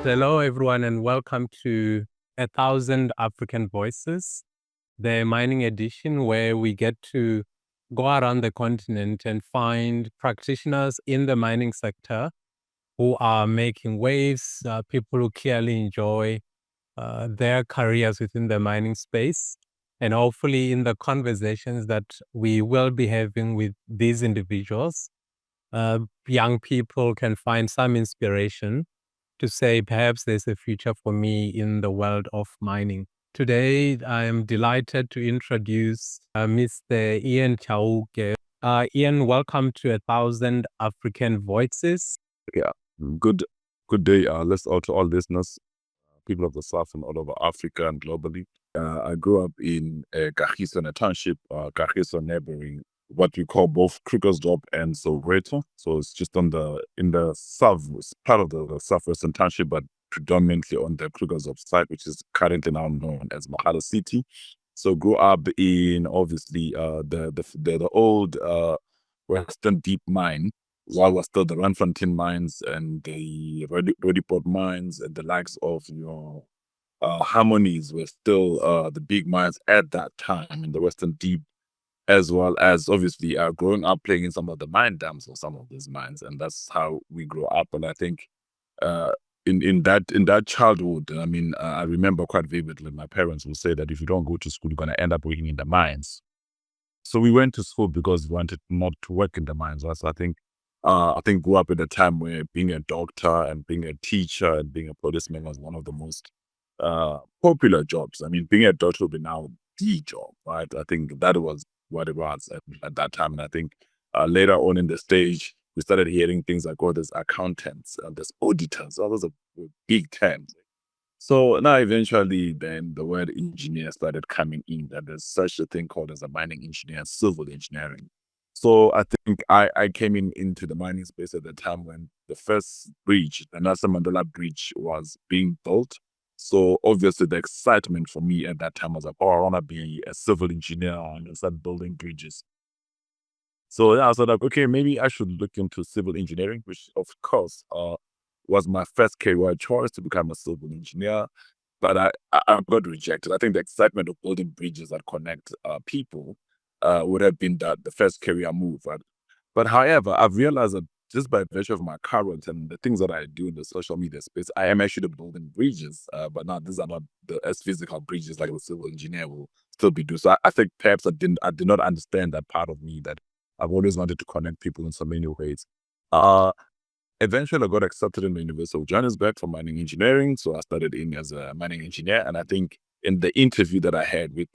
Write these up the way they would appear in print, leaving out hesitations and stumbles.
Hello, everyone, and welcome to 1,000 African Voices, the mining edition, where we get to go around the continent and find practitioners in the mining sector who are making waves, people who clearly enjoy their careers within the mining space. And hopefully, in the conversations that we will be having with these individuals, young people can find some inspiration to say, perhaps there's a future for me in the world of mining. Today, I am delighted to introduce Mr. Ian Chauke. Ian, welcome to 1,000 African Voices. Yeah, good day. Let's all to all listeners, people of the South and all over Africa and globally. I grew up in Kagiso, in a township, Kagiso neighboring what we call both Krugersdorp and Soweto. So it's just in the south, part of the southwestern township, but predominantly on the Krugersdorp side, which is currently now known as Mahalo City. So grew up in obviously the old Western Deep Mine, while was still the Randfontein mines and the Roodepoort mines and the likes of Harmonies were still the big mines at that time in the Western Deep, as well as obviously growing up playing in some of the mine dams of some of these mines, and that's how we grew up. And I think uh, in that childhood, I mean, I remember quite vividly. My parents would say that if you don't go to school, you're gonna end up working in the mines. So we went to school because we wanted not to work in the mines. Right? So I think grew up at a time where being a doctor and being a teacher and being a policeman was one of the most popular jobs. I mean, being a doctor would be now the job, right? I think that was what it was at that time. And I think later on in the stage, we started hearing things like, oh, there's accountants, there's auditors, all those are big terms. So now eventually then the word engineer started coming in, that there's such a thing called as a mining engineer and civil engineering. So I think I came into the mining space at the time when the first bridge, the Nelson Mandela Bridge, was being built. So obviously the excitement for me at that time was like, oh, I want to be a civil engineer and start building bridges. So yeah, I was like, okay, maybe I should look into civil engineering, which of course was my first career choice to become a civil engineer. But I got rejected. I think the excitement of building bridges that connect people would have been the first career move. Right? But however, I've realized that just by virtue of my current and the things that I do in the social media space, I am actually building bridges. But now these are not as physical bridges like the civil engineer will still be doing. So I think perhaps I did not understand that part of me that I've always wanted to connect people in so many ways. Uh, Eventually, I got accepted in the University of Johannesburg for mining engineering. So I started in as a mining engineer. And I think in the interview that I had with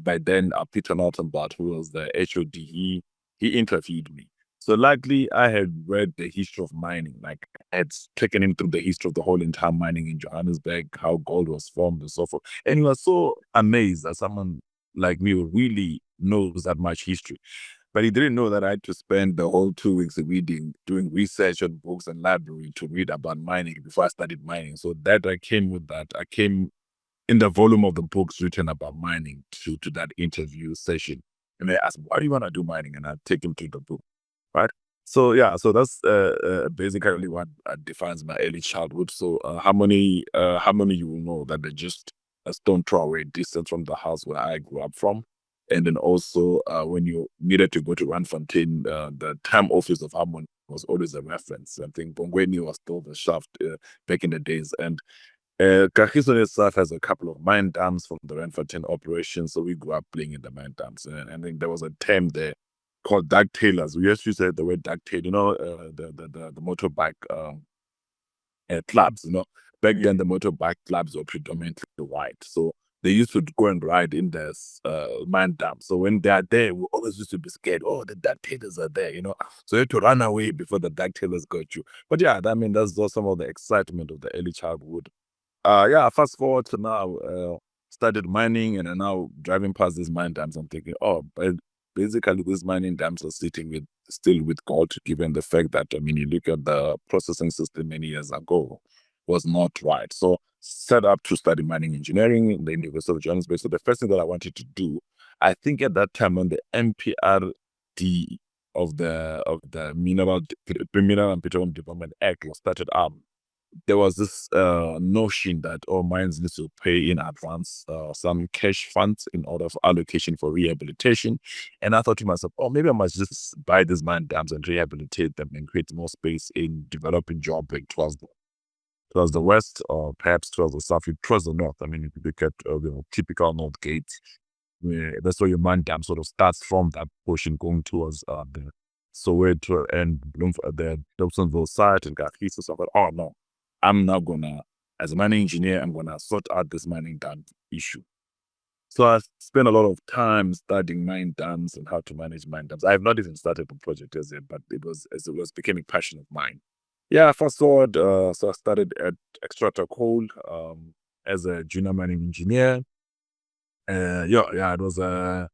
by then Peter Nortonbart, who was the HOD, he interviewed me. So likely I had read the history of mining, like I had taken him through the history of the whole entire mining in Johannesburg, how gold was formed and so forth. And he was so amazed that someone like me who really knows that much history. But he didn't know that I had to spend the whole 2 weeks reading, doing research on books and library to read about mining before I started mining. So that I came with that. I came in the volume of the books written about mining to that interview session. And they asked, why do you want to do mining? And I take him through the book, right? So yeah, so that's basically what defines my early childhood. So how many you will know that they're just a stone throw away distance from the house where I grew up from? And then also, when you needed to go to Randfontein, the time office of Harmon was always a reference. I think Bongweni was still the shaft back in the days. And Kagiso itself has a couple of mine dams from the Randfontein operation. So we grew up playing in the mine dams. And I think there was a term there called ducktailers. We used to say the word ducktail, the motorbike clubs, Back then the motorbike clubs were predominantly white. So they used to go and ride in this mine dam. So when they are there, we always used to be scared. Oh, the ducktailers are there. So you had to run away before the ducktailers got you. But yeah, I mean, that's just some of the excitement of the early childhood. Yeah, fast forward to now, started mining and are now driving past these mine dams. I'm thinking, oh, but basically these mining dams are still with gold, given the fact that, I mean, you look at the processing system many years ago was not right. So set up to study mining engineering in the University of Johannesburg. So the first thing that I wanted to do, I think at that time when the MPRD of the Mineral and Petroleum Development Act was started up, there was this notion that all mines need to pay in advance some cash funds in order for allocation for rehabilitation. And I thought to myself, oh, maybe I must just buy these mine dams and rehabilitate them and create more space in developing Joburg towards the west, or perhaps towards the south, towards the north. I mean, if you look at typical North Gate, where that's where your mine dam sort of starts from that portion going towards the Soweto and the Dobsonville side and Kagiso. So I thought, oh no, I'm now gonna, as a mining engineer, I'm gonna sort out this mining dam issue. So I spent a lot of time studying mine dams and how to manage mine dams. I have not even started the project as yet, but it was becoming a passion of mine. Yeah, fast forward, so I started at Extractor Coal as a junior mining engineer. It was a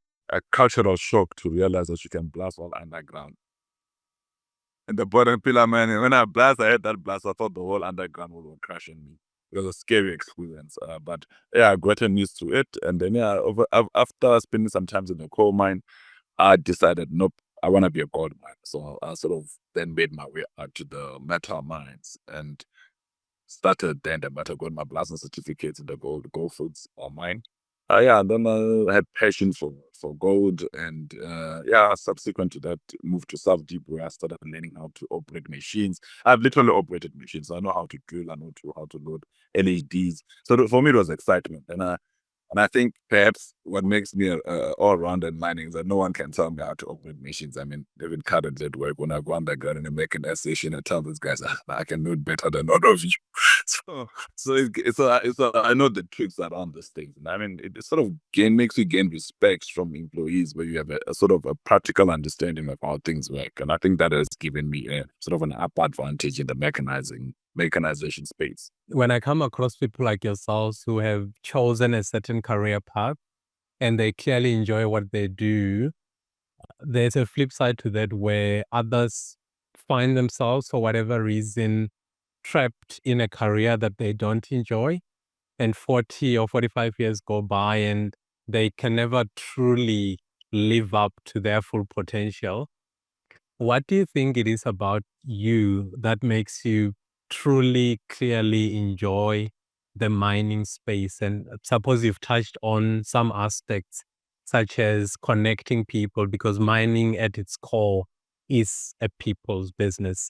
cultural shock to realize that you can blast all underground. And the bottom pillar, man, when I heard that blast, I thought the whole underground would crash on me. It was a scary experience. But yeah, I got used to it. And then, after spending some time in the coal mine, I decided, nope, I want to be a gold miner. So I sort of then made my way out to the metal mines and started then the metal, got my blasting certificates in the gold fields or mine. And then I had passion for gold, and subsequent to that, moved to South Deep, where I started learning how to operate machines. I've literally operated machines. I know how to drill, I know how to load LEDs. So for me, it was excitement, and I think perhaps what makes me all-rounded mining is that no one can tell me how to operate machines. I mean, even currently at work, when I go underground and I make an station, I tell these guys, I can do it better than all of you. So I know the tricks around these things. And I mean, it sort of makes you gain respect from employees where you have a sort of a practical understanding of how things work. And I think that has given me a sort of an up advantage in the mechanization space. When I come across people like yourselves who have chosen a certain career path and they clearly enjoy what they do, there's a flip side to that where others find themselves, for whatever reason, trapped in a career that they don't enjoy, and 40 or 45 years go by and they can never truly live up to their full potential. What do you think it is about you that makes you truly, clearly enjoy the mining space? And suppose you've touched on some aspects, such as connecting people, because mining at its core is a people's business.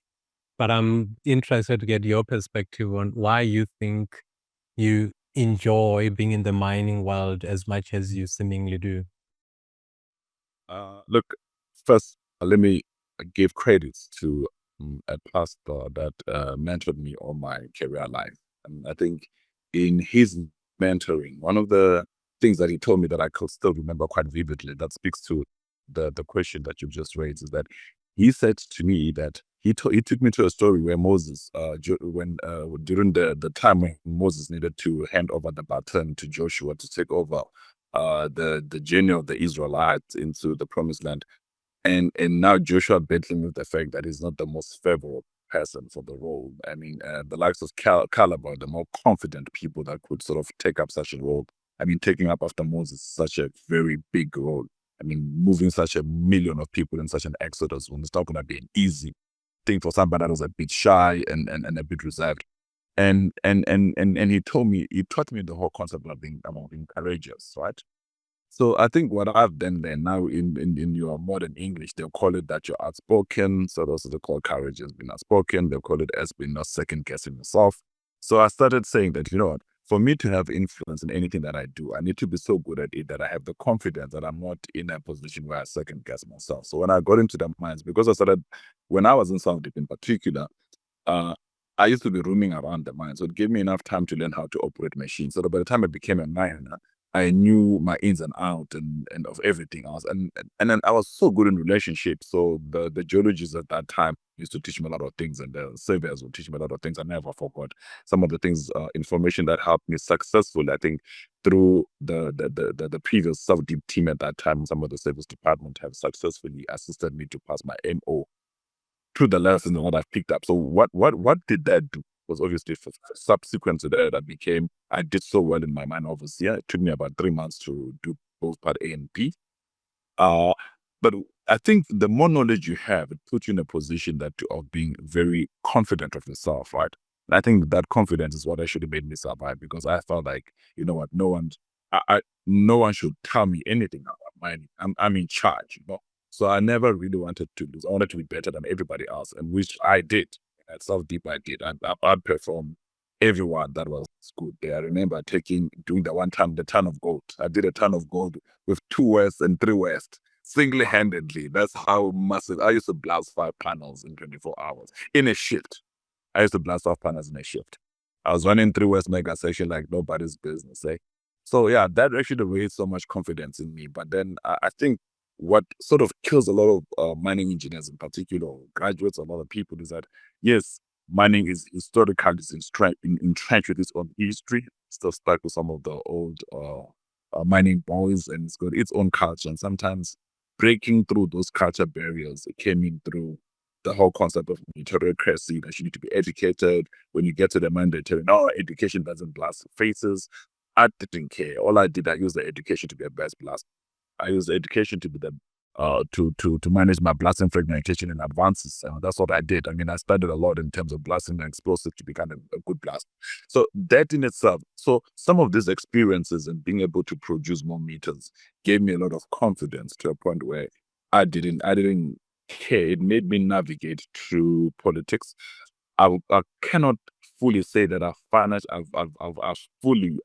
But I'm interested to get your perspective on why you think you enjoy being in the mining world as much as you seemingly do. Look, first, let me give credits to a pastor that mentored me all my career life. And I think in his mentoring, one of the things that he told me that I could still remember quite vividly, that speaks to the question that you've just raised, is that he said to me that he took me to a story where Moses, during the time when Moses needed to hand over the baton to Joshua to take over the journey of the Israelites into the promised land. And now Joshua battling with the fact that he's not the most favorable person for the role. I mean, the likes of Caliber, the more confident people that could sort of take up such a role. I mean, taking up after Moses, such a very big role. I mean, moving such a million of people in such an exodus, when it's not going to be an easy thing for somebody that was a bit shy and a bit reserved. And he taught me the whole concept of being courageous, right? So I think what I've done there now in your modern English, they'll call it that you're outspoken. So those are the call courage as being outspoken. They'll call it as being not second guessing yourself. So I started saying that, you know what, for me to have influence in anything that I do, I need to be so good at it that I have the confidence that I'm not in a position where I second guess myself. So when I got into the mines, because when I was in South Deep in particular, uh, I used to be roaming around the mine. So it gave me enough time to learn how to operate machines. So that by the time I became a miner, I knew my ins and outs and of everything else. And then I was so good in relationships. So the geologists at that time used to teach me a lot of things, and the surveyors would teach me a lot of things. I never forgot some of the things, information that helped me successfully, I think, through the previous South Deep team at that time. Some of the service department have successfully assisted me to pass my MO through the lessons and what I've picked up. So what did that do? was obviously subsequent to that, I did so well in my mind overseas. It took me about 3 months to do both part A and B. Uh, but I think the more knowledge you have, it puts you in a position that of being very confident of yourself, right? And I think that confidence is what actually made me survive, because I felt like, you know what, no one should tell me anything about mining. I'm in charge, you know. So I never really wanted to lose. I wanted to be better than everybody else, and which I did. At South Deep, I did. I outperformed everyone that was good there. I remember doing the ton of gold. I did a ton of gold with 2 West and 3 West single-handedly. That's how massive. I used to blast 5 panels in 24 hours in a shift. I used to blast off panels in a shift. I was running 3 West mega section like nobody's business, eh? So yeah, that actually raised so much confidence in me. But then I think what sort of kills a lot of mining engineers in particular, or graduates, a lot of people, is that yes, mining is historically entrenched with its own history, still stuck with some of the old mining boys, and it's got its own culture. And sometimes breaking through those culture barriers, it came in through the whole concept of meritocracy, that you need to be educated. When you get to the mandatory, no, education doesn't blast faces. I didn't care. All I did, I used the education to be a best blast. I used the education to be the to manage my blasting fragmentation and advances. That's what I did. I mean, I studied a lot in terms of blasting and explosive to become a good blast. So that in itself, so some of these experiences and being able to produce more meters gave me a lot of confidence, to a point where I didn't care. It made me navigate through politics. I cannot fully say that I've fully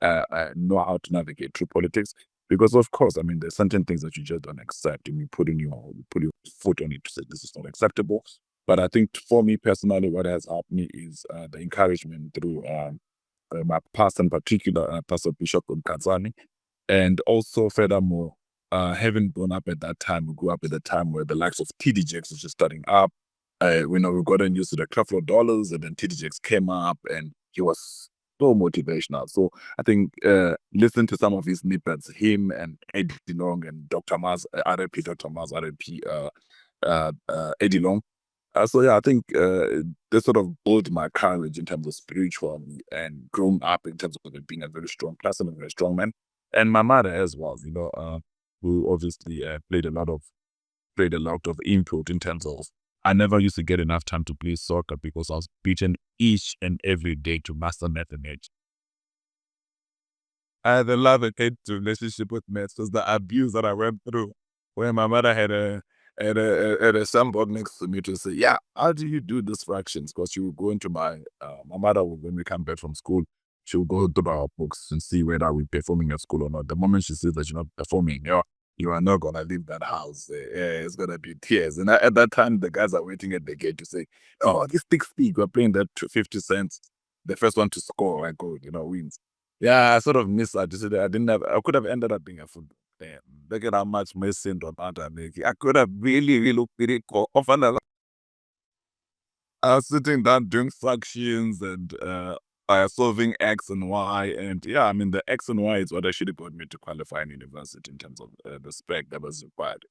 know how to navigate through politics, because of course, I mean, there's certain things that you just don't accept, and you put your foot on it to say this is not acceptable. But I think for me personally, what has helped me is the encouragement through my pastor, in particular, Pastor Bishop Nkazani. And also, furthermore, having grown up at that time, we grew up at a time where the likes of TDJX was just starting up. We know we gotten used to the Creflo dollars, and then TDJX came up, and he was so motivational. So I think listen to some of his snippets, him and Eddie Long and Dr. Mars, RIP Dr. Mars, RIP Eddie Long. So yeah, I think they sort of built my courage in terms of spiritual, and grown up in terms of it being a very strong person and a very strong man. And my mother as well, you know, who obviously played a lot of input in terms of, I never used to get enough time to play soccer because I was beaten each and every day to master mathematics. I had a love and hate relationship with maths. It was the abuse that I went through, where my mother had a sandboard next to me to say, "Yeah, how do you do these fractions?" Because she would go into my mother would, when we come back from school, she would go through our books and see whether we're performing at school or not. The moment she sees that you're not performing, you are not gonna leave that house. Yeah, it's gonna be tears. And at that time, the guys are waiting at the gate to say, "Oh, this big speak, we're playing that to 50 cents. The first one to score, I go, wins." Yeah, I sort of missed that. You see, I could have ended up being a football player. Look at how much Messi and Ronaldo are making. I could have really often. I was sitting down doing fractions and solving X and Y. And yeah, I mean, the X and Y is what actually got me to qualify in university in terms of the spec that was required.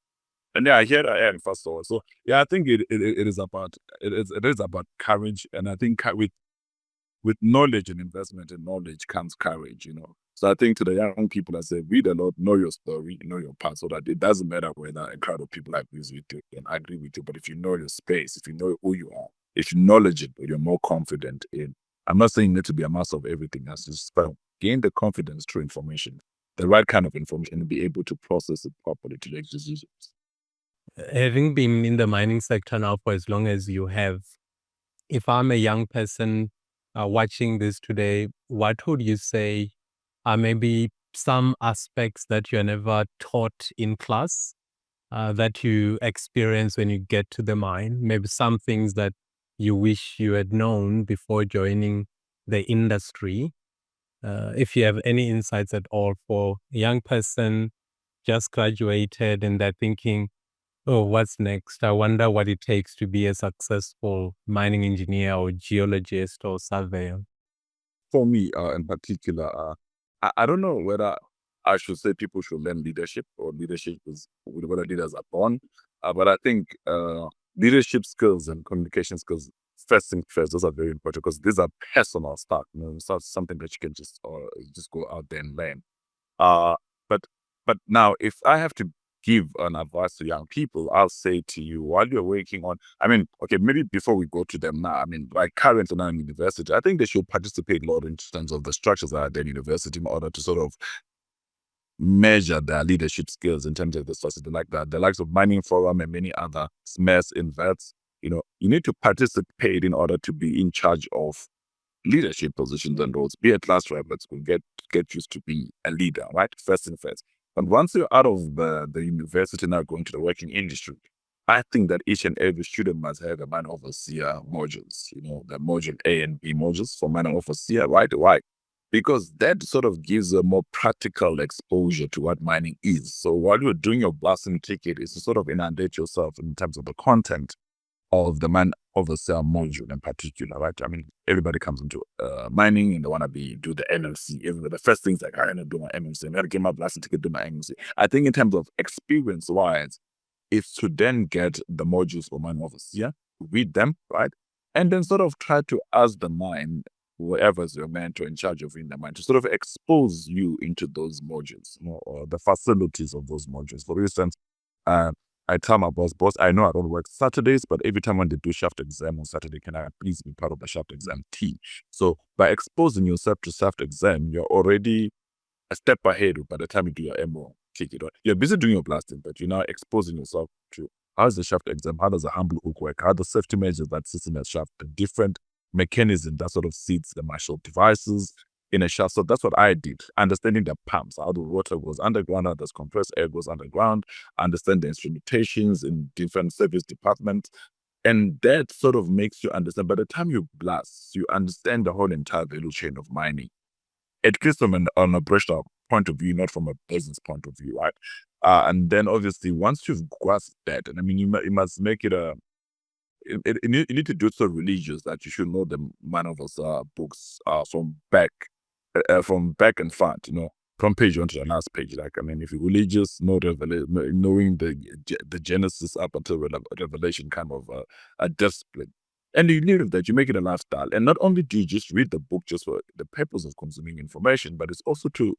And yeah, here I am first of all. So yeah, I think it is about it is about courage, and I think with knowledge and investment in knowledge comes courage, you know. So I think to the young people, I say, read a lot, know your story, know your part, so that it doesn't matter whether a crowd of people agrees with you and agree with you. But if you know your space, if you know who you are, if you knowledge it, you're more confident in. I'm not saying you need to be a master of everything. That's just but gain the confidence through information, the right kind of information, and be able to process it properly to make decisions. Having been in the mining sector now for as long as you have, if I'm a young person watching this today, what would you say are maybe some aspects that you're never taught in class that you experience when you get to the mine? Maybe some things that you wish you had known before joining the industry. If you have any insights at all for a young person just graduated and they're thinking, oh, what's next? I wonder what it takes to be a successful mining engineer or geologist or surveyor. For me, in particular, I don't know whether I should say people should learn leadership, or leadership is whether leaders are born. But I think leadership skills and communication skills first thing first, those are very important because these are personal stuff. It's not something that you can just go out there and learn. Uh, but but now, if I have to give an advice to young people, I'll say to you, while you're working on, I mean, okay, maybe before we go to them now, I mean, like currently now in university, I think they should participate a lot in terms of the structures that are there in university in order to sort of measure their leadership skills in terms of the society like that. The likes of Mining Forum and many other SMEs, Invets, you need to participate in order to be in charge of leadership positions and roles. Be a class rep, let's go get used to be a leader, right? First and first. But once you're out of the university, now going to the working industry, I think that each and every student must have a minor overseer modules, the module A and B modules for minor overseer, right? Why? Because that sort of gives a more practical exposure to what mining is. So while you're doing your blasting ticket, is to sort of inundate yourself in terms of the content of the man overseer module in particular, right? I mean, everybody comes into mining and they want to do the MMC. The first things like, I want to do my MMC. I got to get my blasting ticket, do my MMC. I think in terms of experience-wise, is to then get the modules for mine overseer, read them, right? And then sort of try to ask the mind, whoever's your mentor in charge of in the mind, to sort of expose you into those modules, or the facilities of those modules. For instance, uh, I tell my boss, I know I don't work Saturdays, but every time when they do shaft exam on Saturday, can I please be part of the shaft exam team? So by exposing yourself to shaft exam, you're already a step ahead by the time you do your MO ticket. You're busy doing your blasting, but you're now exposing yourself to how's the shaft exam, how does the humble hook work, how the safety measures that sits in the shaft, the different mechanism that sort of sits the marshal devices in a shaft. So that's what I did, understanding the pumps, how the water goes underground, how the compressed air goes underground, understand the instrumentations in different service departments. And that sort of makes you understand, by the time you blast, you understand the whole entire value chain of mining. At least from an operational point of view, not from a business point of view, right? And then obviously, once you've grasped that, and I mean, you must make it you need to do so religious that you should know the Manovas books from back and front, from page one to the last page. Like, I mean, if you're religious, knowing the Genesis up until Revelation, kind of a discipline. And you live that, you make it a lifestyle. And not only do you just read the book just for the purpose of consuming information, but it's also to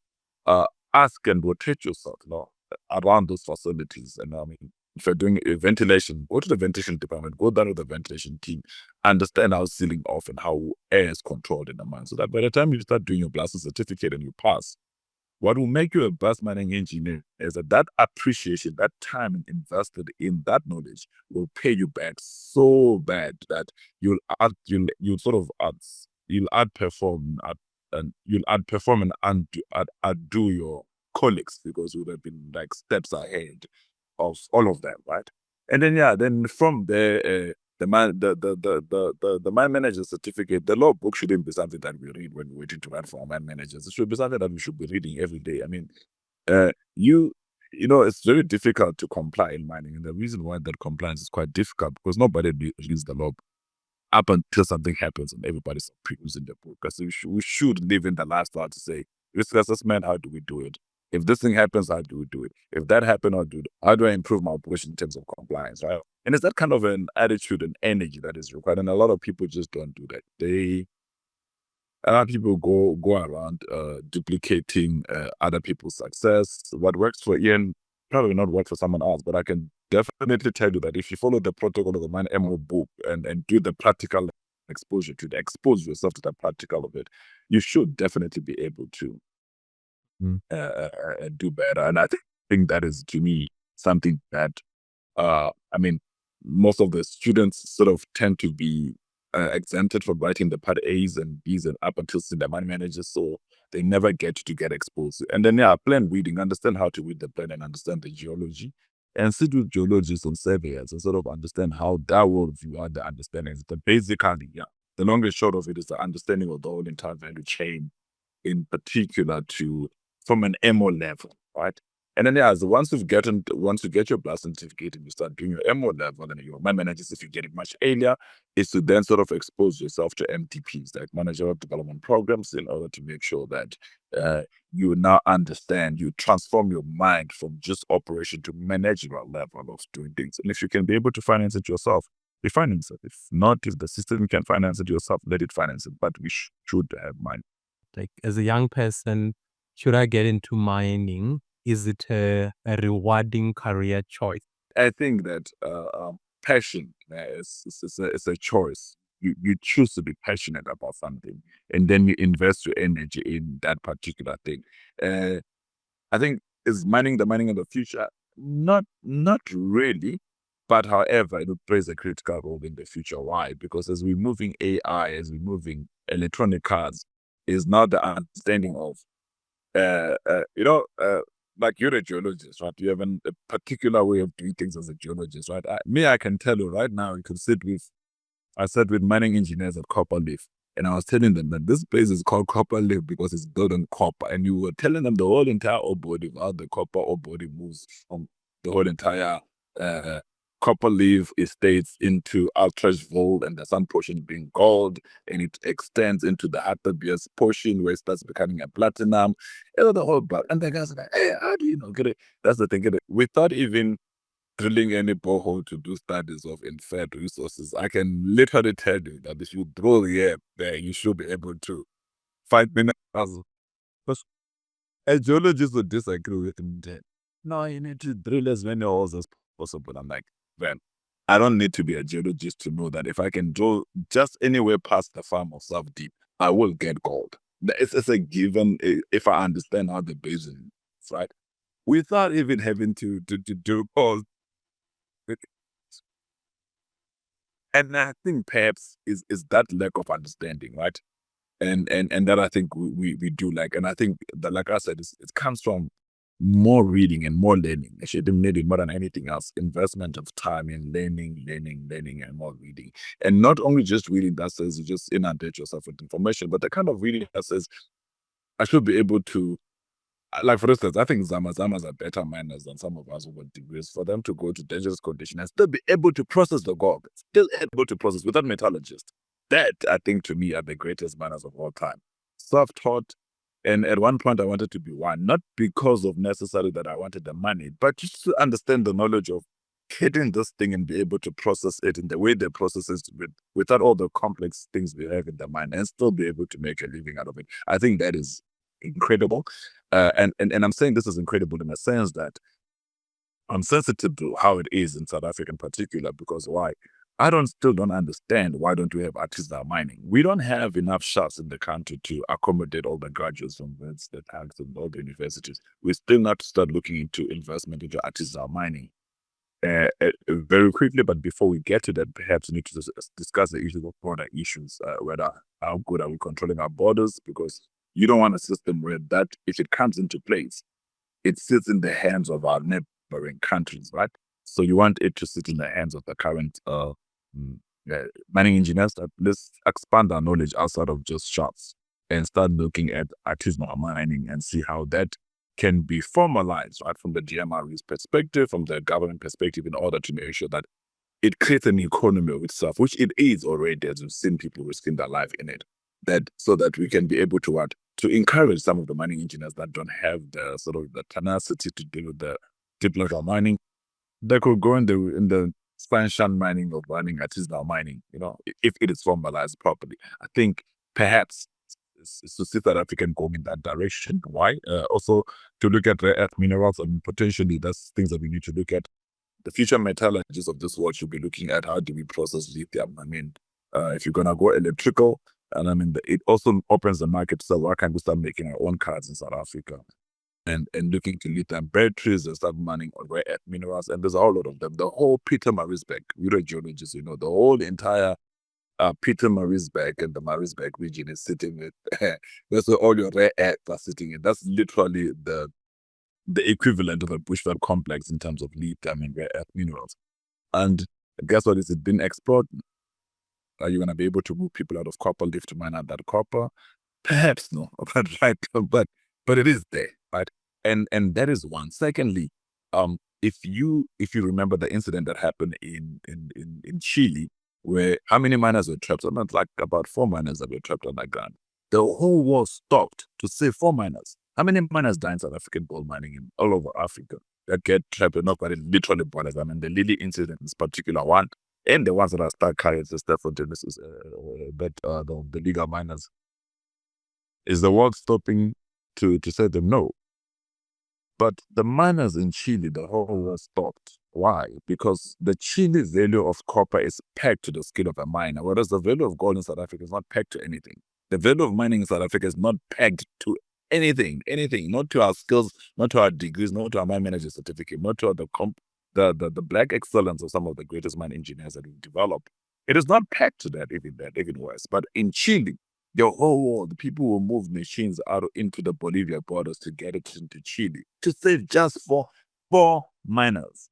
ask and rotate yourself, around those facilities. And I mean, if you're doing a ventilation, go to the ventilation department, go down to the ventilation team, understand how sealing off and how air is controlled in the mine. So that by the time you start doing your blasting certificate and you pass, what will make you a blast mining engineer is that appreciation, that time invested in that knowledge will pay you back so bad that you'll outperform and outdo your colleagues, because you would have been like steps ahead of all of them, right? And then from there, the mine manager certificate, the law book shouldn't be something that we read when we're waiting to run for our mine managers. It should be something that we should be reading every day. I mean, uh, you it's very difficult to comply in mining, and the reason why that compliance is quite difficult because nobody reads the law up until something happens and everybody's using the book. Because we should live in the lifestyle to say, risk assessment, how do we do it? If this thing happens, how do we do it? If that happened, how do I improve my operation in terms of compliance, right? And it's that kind of an attitude and energy that is required. And a lot of people just don't do that. A lot of people go around duplicating other people's success. What works for Ian probably not work for someone else, but I can definitely tell you that if you follow the protocol of the Mine MO book and do the practical exposure to expose yourself to the practical of it, you should definitely be able to do better. And I think that is, to me, something that I mean, most of the students sort of tend to be exempted from writing the part A's and B's and up until the mine managers, so they never get to get exposed. And then plan reading, understand how to read the plan and understand the geology, and sit with geologists and surveyors and sort of understand how their worldview are the understandings. The basically, the long and short of it is the understanding of the whole entire value chain, in particular from an MO level, right? And then so once you get your blast certificate and you start doing your MO level and your mine managers, if you get it much earlier, is to then sort of expose yourself to MTPs, like managerial development programs, in order to make sure that you now understand, you transform your mind from just operation to managerial level of doing things. And if you can be able to finance it yourself, refinance it. If not, if the system can finance it yourself, let it finance it. But we should have money. Like, as a young person, should I get into mining? Is it a rewarding career choice? I think that passion is a choice. You choose to be passionate about something, and then you invest your energy in that particular thing. I think is mining the mining of the future. Not really, but however, it plays a critical role in the future. Why? Because as we're moving AI, as we're moving electronic cars, is now the understanding of you know, like you're a geologist, right? You have a particular way of doing things as a geologist, right? I can tell you right now, you could I sat with mining engineers at Copper Leaf, and I was telling them that this place is called Copper Leaf because it's built on copper. And you were telling them the whole entire ore body, how the copper ore body moves from the whole entire uh, Copper Leaf estates into Ultrashvolt, and there's some portion being gold, and it extends into the Athabius portion where it starts becoming a platinum. And the whole but and the guys are like, hey, how do you know? Get it? That's the thing. Get it? Without even drilling any borehole to do studies of inferred resources, I can literally tell you that if you drill here, there, you should be able to find minerals. Because a geologist would disagree with me that, no, you need to drill as many holes as possible. I'm like, man, I don't need to be a geologist to know that if I can drill just anywhere past the farm of South Deep, I will get gold. It's a given if I understand how the basin is, right? Without even having to do all. And I think perhaps is that lack of understanding, right? And that I think we do like, and I think that, like I said, it comes from more reading and more learning. Actually, needed more than anything else, investment of time in learning, and more reading. And not only just reading that says you just inundate yourself with information, but the kind of reading that says I should be able to, like for instance, I think Zamas are better miners than some of us with degrees. For them to go to dangerous conditions and still be able to process the gold, still able to process without metallurgists. That, I think, to me, are the greatest miners of all time. Self-taught, and at one point I wanted to be one, not because of necessarily that I wanted the money, but just to understand the knowledge of hitting this thing and be able to process it in the way they process it without all the complex things we have in the mind and still be able to make a living out of it. I think that is incredible. And I'm saying this is incredible in a sense that I'm sensitive to how it is in South Africa in particular, because why? Still don't understand why don't we have artisanal mining? We don't have enough shafts in the country to accommodate all the graduates from the tags and all the universities. We still not start looking into investment into artisanal mining very quickly. But before we get to that, perhaps we need to discuss the issues of border issues, whether how good are we controlling our borders, because you don't want a system where that, if it comes into place, it sits in the hands of our neighboring countries, right? So you want it to sit in the hands of the current mm, mining engineers. That let's expand our knowledge outside of just shops and start looking at artisanal mining and see how that can be formalized, right, from the GMRE's perspective, from the government perspective, in order to make sure that it creates an economy of itself, which it is already, as we've seen people risking their life in it. That so that we can be able to what to encourage some of the mining engineers that don't have the sort of the tenacity to deal with the deep level mining. They could go in the expansion mining of mining artisanal mining, if it is formalized properly. I think perhaps it's to see South Africa going in that direction. Why? Also to look at rare earth minerals. I mean, potentially that's things that we need to look at. The future metallurgists of this world should be looking at how do we process lithium. I mean, if you're gonna go electrical, and I mean, it also opens the market. So why can't we start making our own cars in South Africa? And looking to lithium batteries and start mining on rare earth minerals. And there's a whole lot of them. The whole Pietermaritzburg, you're a geologist, the whole entire Pietermaritzburg and the Maritzburg region is sitting with, that's where all your rare earths are sitting in. That's literally the equivalent of a bushveld complex in terms of lithium and rare earth minerals. And guess what? Is it been explored? Are you going to be able to move people out of Copper Leaf to mine out that copper? Perhaps no, but right, but it is there, right? And that is one. Secondly, if you remember the incident that happened in Chile, where how many miners were trapped? Not like about 4 miners that were trapped on that ground. The whole war stopped to save 4 miners. How many miners die in South African gold mining in all over Africa that get trapped? Nobody literally bothers. I mean, the Lily incident is particular one. and the ones that are stuck carriers, the stuff for Genesis, but the legal miners, is the world stopping to say them no? But the miners in Chile, the whole world stopped. Why? Because the Chile value of copper is pegged to the skill of a miner, whereas the value of gold in South Africa is not pegged to anything. The value of mining in South Africa is not pegged to anything, not to our skills, not to our degrees, not to our mine manager certificate, not to the black excellence of some of the greatest mine engineers that we've developed. It is not pegged to that, even worse. But in Chile, the whole world, the people will move machines out into the Bolivia borders to get it into Chile to save just for 4 miners.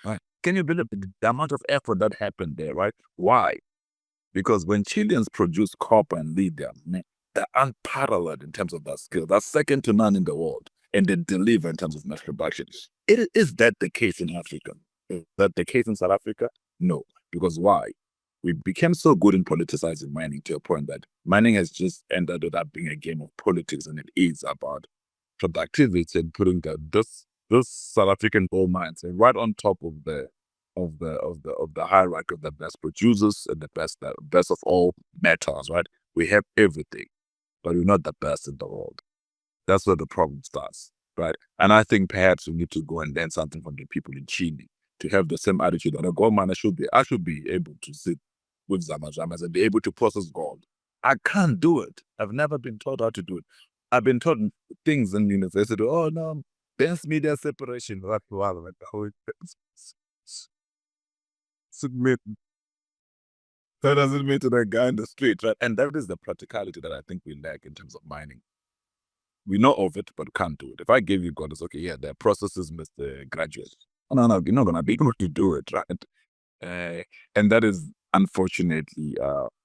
Right? Can you believe the amount of effort that happened there, right? Why? Because when Chileans produce copper and lithium, they're unparalleled in terms of that skill. That's second to none in the world. And they deliver in terms of mass production. Is that the case in Africa? Is that the case in South Africa? No. Because why? We became so good in politicizing mining to a point that mining has just ended up being a game of politics, and it is about productivity and putting this South African gold mines right on top of the hierarchy of the best producers and the best of all metals, right? We have everything, but we're not the best in the world. That's where the problem starts, right? And I think perhaps we need to go and learn something from the people in Chile to have the same attitude that a gold miner should be. I should be able to sit with Zamazamas and be able to process gold. I can't do it. I've never been taught how to do it. I've been taught things in university. Oh no, dense media separation. Submit. That doesn't mean to the guy in the street, right? And that is the practicality that I think we lack in terms of mining. We know of it, but can't do it. If I give you God, it's okay. Yeah, there are processes, Mr. Graduate. No, you're not gonna be able to do it, right? And that is unfortunately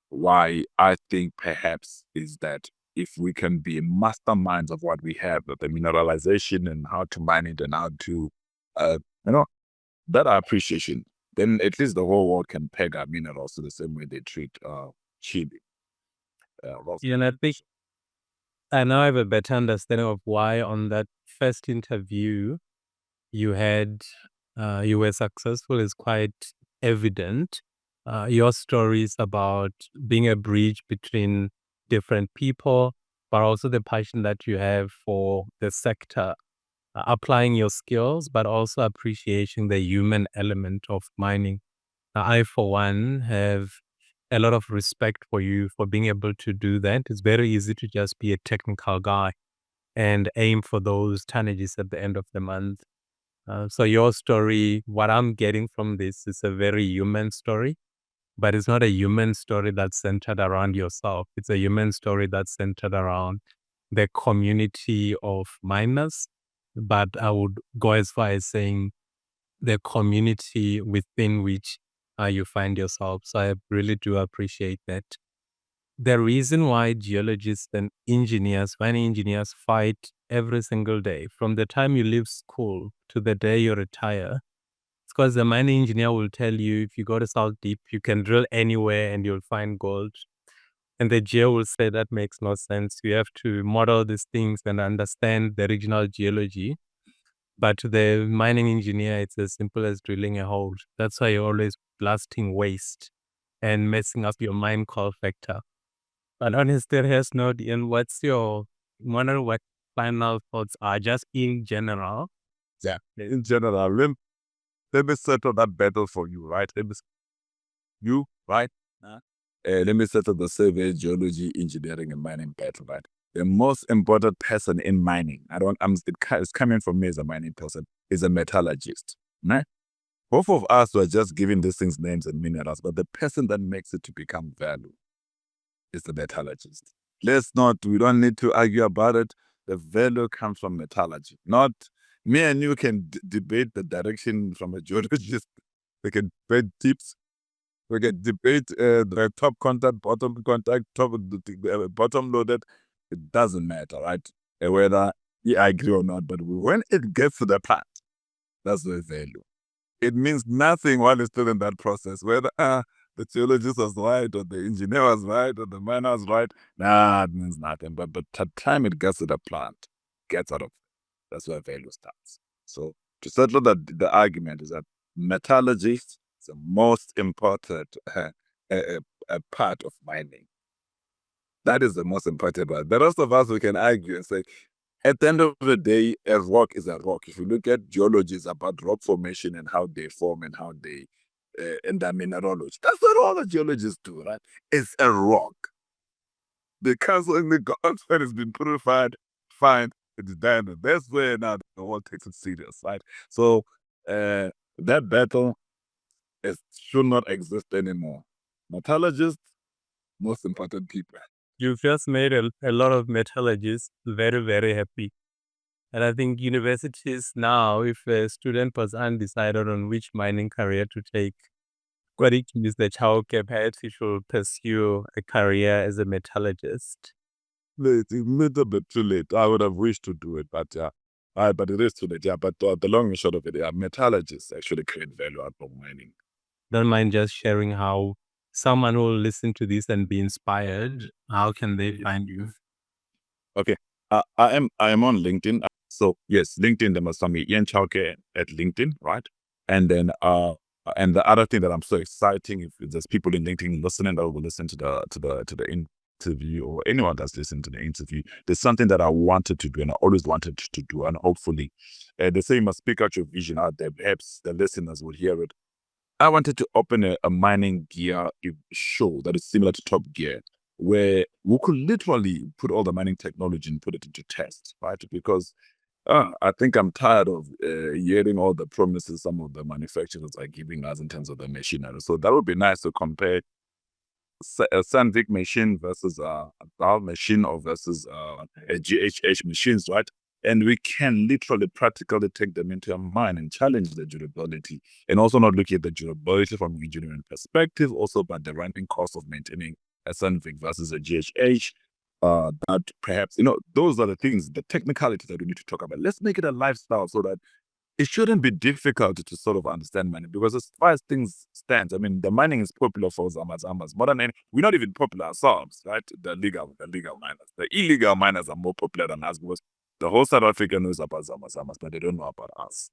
why I think perhaps is that if we can be masterminds of what we have, the mineralization and how to mine it and how to, that appreciation, then at least the whole world can peg our minerals to the same way they treat Chile. And I think I now have a better understanding of why on that first interview you had, you were successful is quite evident. Your stories about being a bridge between different people, but also the passion that you have for the sector, applying your skills, but also appreciating the human element of mining. I, for one, have a lot of respect for you for being able to do that. It's very easy to just be a technical guy and aim for those tonnages at the end of the month. So your story, what I'm getting from this is a very human story, but it's not a human story that's centered around yourself. It's a human story that's centered around the community of miners. But I would go as far as saying the community within which you find yourself. So I really do appreciate that. The reason why geologists and engineers, mining engineers, fight every single day, from the time you leave school to the day you retire, it's because the mining engineer will tell you if you go to South Deep, you can drill anywhere and you'll find gold. And the geo will say that makes no sense. You have to model these things and understand the regional geology. But to the mining engineer, it's as simple as drilling a hole. That's why you're always blasting waste and messing up your mine call factor. But on a serious note, Ian, what's your wonder what final thoughts are just in general? Yeah, in general, let me settle that battle for you, right? You, right? Let me settle the survey, geology, engineering, and mining battle, right? The most important person in mining, it's coming from me as a mining person, is a metallurgist, right? Both of us were just giving these things names and minerals, but the person that makes it to become value is the metallurgist. We don't need to argue about it. The value comes from metallurgy. Not me and you can debate the direction from a geologist. We can debate tips. We can debate the top contact, bottom contact, bottom loaded. It doesn't matter, right? Whether I agree or not. But when it gets to the plant, that's the value. It means nothing while it's still in that process. Whether the geologist was right or the engineer was right or the miner was right, it means nothing. But the time it gets to the plant, gets out of it. That's where value starts. So to settle the argument is that metallurgists the most important part of mining. That is the most important part. The rest of us, we can argue and say, at the end of the day, a rock is a rock. If you look at geology, it's about rock formation and how they form and how they, and the mineralogy. That's what all the geologists do, right? It's a rock. Because when the content has been purified, fine, it's done. That's where now the world takes it serious, right? So that battle should not exist anymore. Metallurgists, most important people. You've just made a lot of metallurgists very, very happy. And I think universities now, if a student was undecided on which mining career to take, according to Mr. Chauke, perhaps he should pursue a career as a metallurgist. It's a little bit too late. I would have wished to do it, but yeah. But it is too late, yeah. But the long and short of it, yeah, metallurgists actually create value out of mining. Don't mind just sharing how someone will listen to this and be inspired. How can they find you? Okay. I am on LinkedIn. So yes, LinkedIn, they must find me Ian Chauke at LinkedIn, right? And then and the other thing that I'm so exciting, if there's people in LinkedIn listening that will listen to the interview, or anyone that's listening to the interview, there's something that I wanted to do and I always wanted to do, and hopefully they say you must speak out your vision out there. Perhaps the listeners will hear it. I wanted to open a mining gear show that is similar to Top Gear, where we could literally put all the mining technology and put it into test, right? Because I think I'm tired of hearing all the promises some of the manufacturers are giving us in terms of the machinery. So that would be nice to compare a Sandvik machine versus a Dow machine or versus a GHH machines, right? And we can literally practically take them into a mine and challenge the durability, and also not look at the durability from an engineering perspective, also but the running cost of maintaining a Sandvik versus a GHH. That perhaps, those are the things, the technicalities that we need to talk about. Let's make it a lifestyle so that it shouldn't be difficult to sort of understand mining, because as far as things stand, I mean, the mining is popular for Zamas. More than any, we're not even popular ourselves, right? The legal miners. The illegal miners are more popular than us, because the whole South Africa knows about Zamas, but they don't know about us.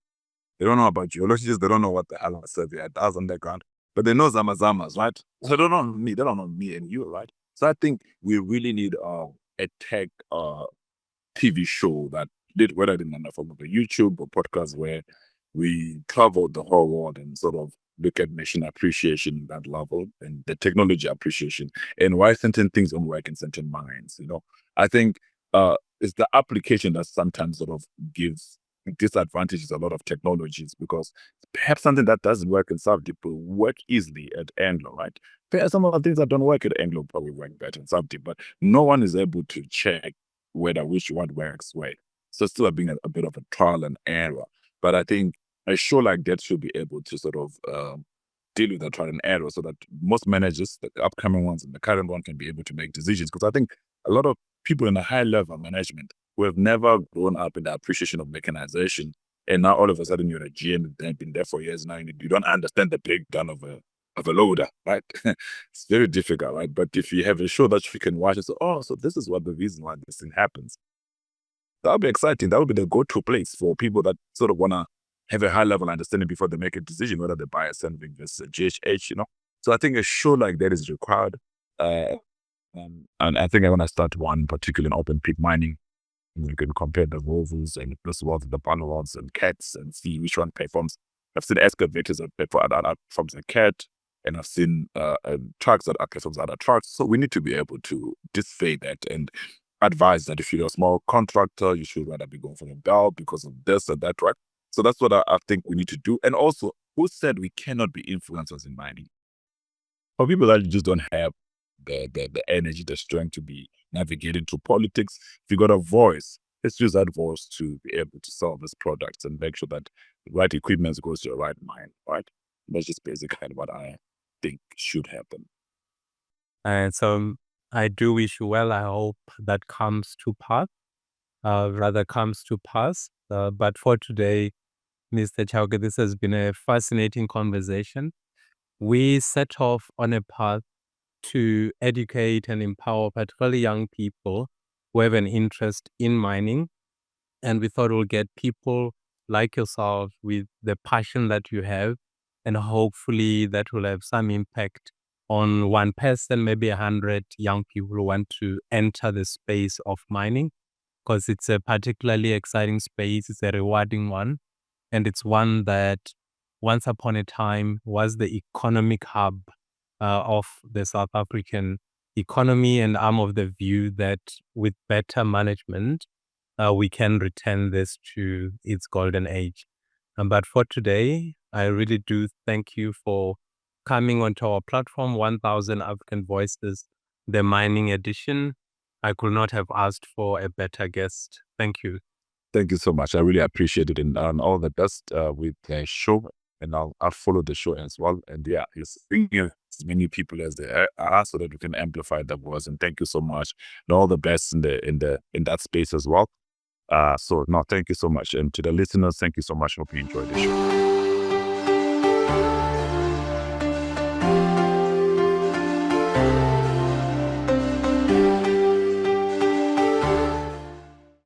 They don't know about geologists. They don't know what the hell a surveyor does underground, but they know Zamas, right? So they don't know me. They don't know me and you, right? So I think we really need a tech TV show that did, whether in the form of a YouTube or podcast, where we traveled the whole world and sort of look at machine appreciation at that level and the technology appreciation and why certain things don't work in certain minds. I think it's the application that sometimes sort of gives disadvantages a lot of technologies, because perhaps something that doesn't work in South Deep will work easily at Anglo, right? Perhaps some of the things that don't work at Anglo probably work better in South Deep, but no one is able to check whether which one works where. So it's still being a bit of a trial and error. But I think a show like that should be able to sort of deal with that trial and error, so that most managers, the upcoming ones and the current one, can be able to make decisions. Because I think a lot of people in a high level management who have never grown up in the appreciation of mechanization, and now all of a sudden you're a GM and been there for years now, and you don't understand the breakdown of a loader, right? It's very difficult, right? But if you have a show that you can watch and say, oh, so this is what the reason why this thing happens, that would be exciting. That would be the go-to place for people that sort of want to have a high-level understanding before they make a decision whether they buy a Sandvik versus a GHH. So I think a show like that is required. And I think I want to start one, particularly in open pit mining. You can compare the Volvos and the Panrods and Cats and see which one performs. I've seen excavators that perform the Cat, and I've seen trucks that perform other trucks. So we need to be able to display that and advise that if you're a small contractor, you should rather be going for a bell because of this or that, right? So that's what I think we need to do. And also, who said we cannot be influencers in mining? For people that just don't have the energy, the strength to be navigating through politics, if you got a voice, let's use that voice to be able to sell this product and make sure that the right equipment goes to the right mine, right? That's just basically what I think should happen. And so I do wish you well. I hope that comes to pass, comes to pass. But for today, Mr. Chauke, this has been a fascinating conversation. We set off on a path to educate and empower particularly young people who have an interest in mining. And we thought we'll get people like yourself with the passion that you have and hopefully that will have some impact on one person, maybe 100 young people who want to enter the space of mining, because it's a particularly exciting space. It's a rewarding one. And it's one that once upon a time was the economic hub of the South African economy. And I'm of the view that with better management, we can return this to its golden age. But for today, I really do thank you for coming onto our platform, 1000 African Voices, the mining edition. I could not have asked for a better guest. Thank you. Thank you so much. I really appreciate it, and all the best with the show. And I'll follow the show as well. And yeah, it's bringing as many people as there are, so that we can amplify the voice. And thank you so much, and all the best in that space as well. So no, thank you so much, and to the listeners, thank you so much. Hope you enjoyed the show.